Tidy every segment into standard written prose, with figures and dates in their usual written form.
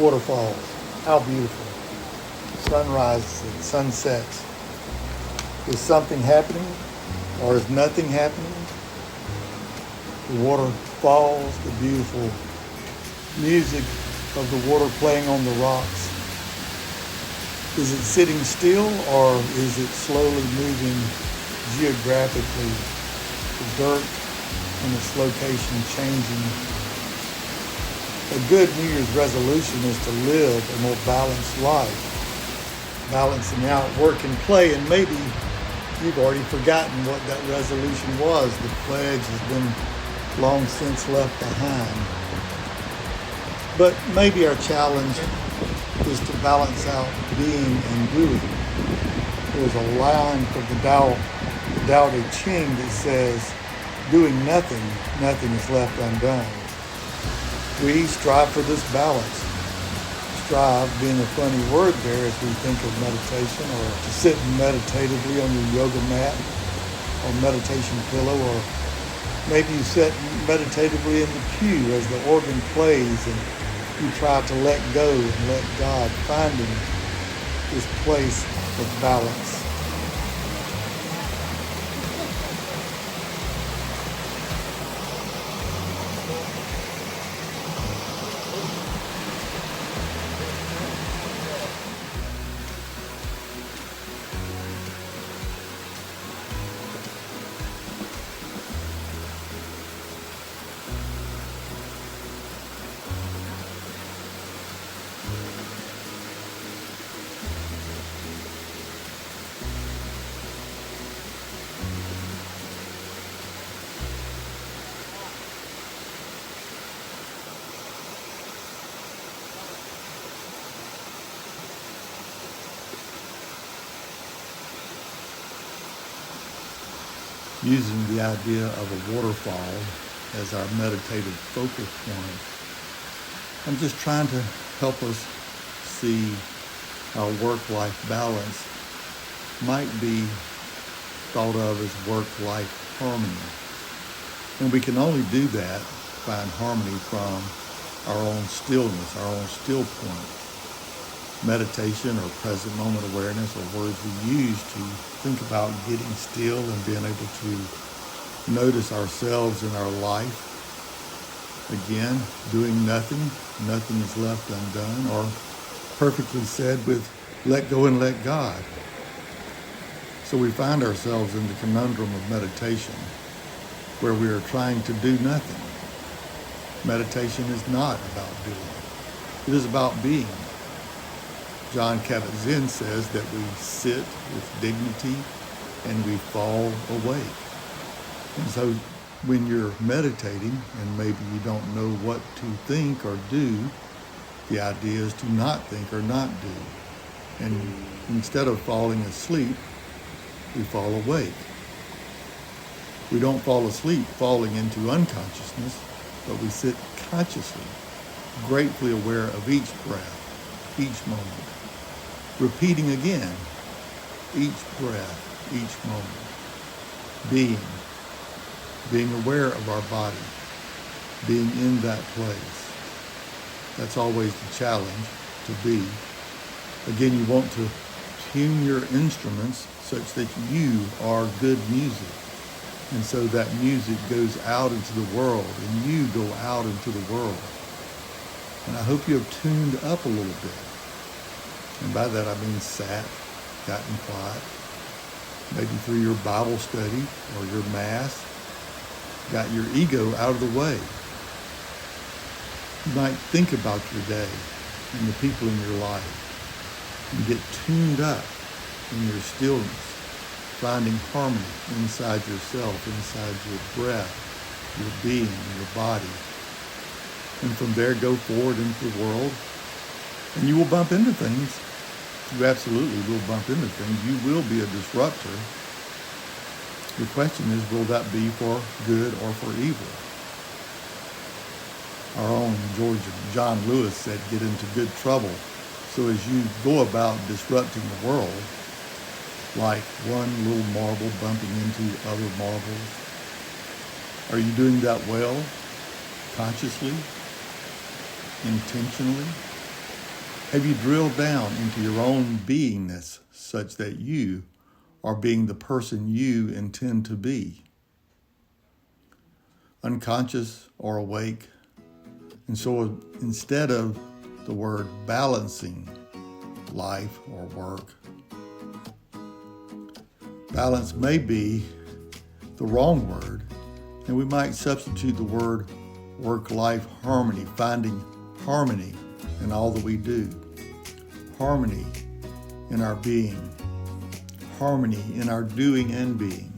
Waterfalls. How beautiful. Sunrises and sunsets. Is something happening or is nothing happening? The water falls, the beautiful music of the water playing on the rocks. Is it sitting still or is it slowly moving geographically? The dirt and its location changing. A good New Year's resolution is to live a more balanced life, balancing out work and play, and maybe you've already forgotten what that resolution was. The pledge has been long since left behind. But maybe our challenge is to balance out being and doing. There's a line from the Tao Te Ching that says, doing nothing, nothing is left undone. We strive for this balance. Strive being a funny word there as we think of meditation, or to sit meditatively on your yoga mat or meditation pillow, or maybe you sit meditatively in the pew as the organ plays and you try to let go and let God, finding this place of balance. Using the idea of a waterfall as our meditative focal point, I'm just trying to help us see our work-life balance might be thought of as work-life harmony. And we can only do that, find harmony from our own stillness, our own still point. Meditation or present moment awareness are words we use to think about getting still and being able to notice ourselves in our life. Again, doing nothing, nothing is left undone, or perfectly said with let go and let God. So we find ourselves in the conundrum of meditation where we are trying to do nothing. Meditation is not about doing. It is about being. John Kabat-Zinn says that we sit with dignity and we fall awake. And so when you're meditating and maybe you don't know what to think or do, the idea is to not think or not do. And instead of falling asleep, we fall awake. We don't fall asleep falling into unconsciousness, but we sit consciously, gratefully aware of each breath, each moment. Repeating again, each breath, each moment. Being aware of our body, being in that place. That's always the challenge, to be. Again, you want to tune your instruments such that you are good music. And so that music goes out into the world and you go out into the world. And I hope you have tuned up a little bit. And by that I mean sat, gotten quiet, maybe through your Bible study or your Mass, got your ego out of the way. You might think about your day and the people in your life and get tuned up in your stillness, finding harmony inside yourself, inside your breath, your being, your body. And from there go forward into the world, and you will bump into things. You absolutely will bump into things. You will be a disruptor. The question is, will that be for good or for evil? Our own John Lewis said, get into good trouble. So as you go about disrupting the world, like one little marble bumping into other marbles, are you doing that well, consciously, intentionally? Have you drilled down into your own beingness such that you are being the person you intend to be? Unconscious or awake? And so instead of the word balancing life or work, balance may be the wrong word, and we might substitute the word work-life harmony, finding harmony in all that we do, harmony in our being, harmony in our doing and being.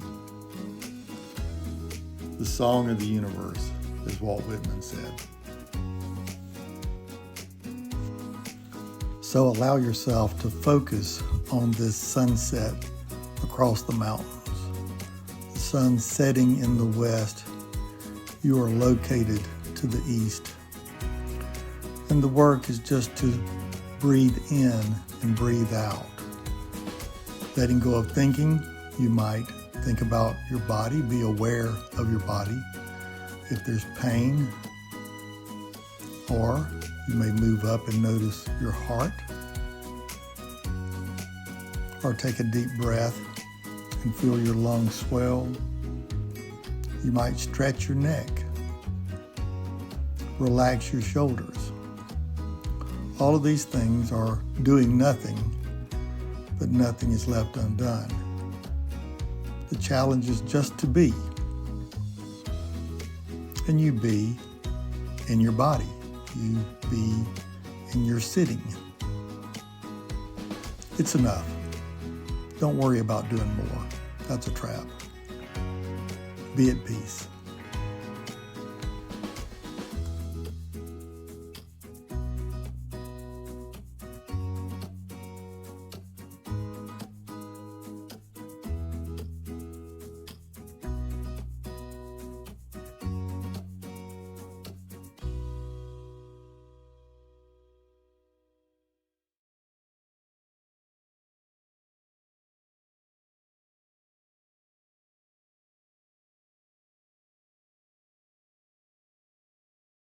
The song of the universe, as Walt Whitman said. So allow yourself to focus on this sunset across the mountains. The sun setting in the west. You are located to the east. And the work is just to breathe in and breathe out. Letting go of thinking, you might think about your body, be aware of your body. If there's pain, or you may move up and notice your heart, or take a deep breath and feel your lungs swell. You might stretch your neck, relax your shoulders. All of these things are doing nothing, but nothing is left undone. The challenge is just to be, and you be in your body. You be in your sitting. It's enough. Don't worry about doing more. That's a trap. Be at peace.